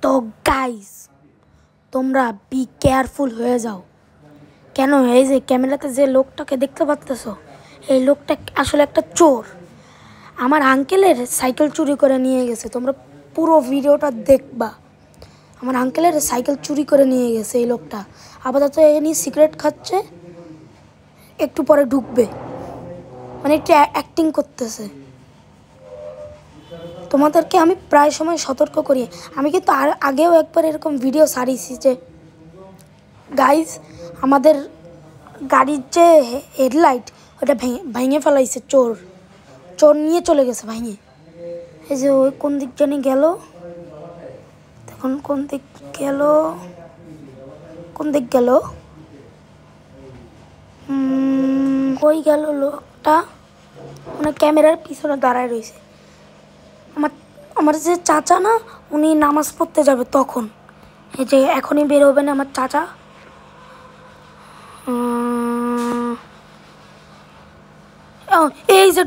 তো গাইস, তোমরা be careful হয়ে যাও। কেন এই যে ক্যামেরাতে যে লোকটাকে দেখতে পাচ্ছ, এই লোকটা আসলে একটা চোর। আমার আঙ্কেলের সাইকেল চুরি করে নিয়ে গেছে। তোমরা পুরো ভিডিওটা দেখবা। আমার আঙ্কেলের সাইকেল চুরি করে নিয়ে গেছে এই লোকটা। আপাতত এখানে সিগারেট খাচ্ছে, একটু পরে ঢুকবে, মানে একটু অ্যাক্টিং করতেছে। তোমাদেরকে আমি প্রায় সময় সতর্ক করি। আমি কিন্তু আগেও একবার এরকম ভিডিও ছাড়িয়েছি যে গাইজ, আমাদের গাড়ির যে হেডলাইট ওটা ভেঙে ফেলাইছে চোর। চোর নিয়ে চলে গেছে ভেঙে। এই যে ওই কোন দিক জানি গেল, তখন কোন দিক গেল ওই গেল লোকটা, মানে ক্যামেরার পিছনে দাঁড়ায় রয়েছে। আমার যে চাচা না, উনি নামাজ পড়তে যাবে তখন। এই যে এখনই বেরোবেন আমার চাচা। এই যে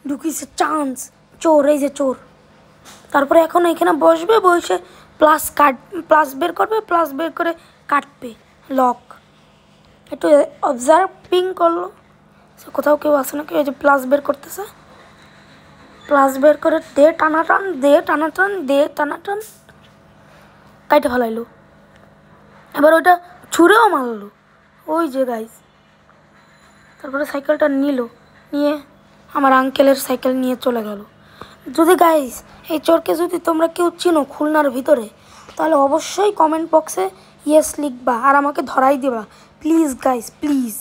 ঢুকিছে চান্স। চোর, এই যে চোর। তারপরে এখন এখানে বসবে, বসে প্লাস বের করবে, প্লাস বের করে কাটবে লক। একটু অবজার্ভিং করলো, কোথাও কেউ আসে নাকি। ওই যে প্লাস বের করতেছে, প্লাস বের করে দে টানাটান কাইটে ফেলাইলো। এবার ওইটা ছুঁড়েও মারলো। ওই যে গাইস, তারপরে সাইকেলটা নিয়ে আমার আঙ্কেলের সাইকেল নিয়ে চলে গেল। যদি গাইস এই চোরকে যদি তোমরা কেউ চিনো খুলনার ভিতরে, তাহলে অবশ্যই কমেন্ট বক্সে ইয়েস লিখবা আর আমাকে ধরাই দিবা, প্লিজ গাইস, প্লিজ।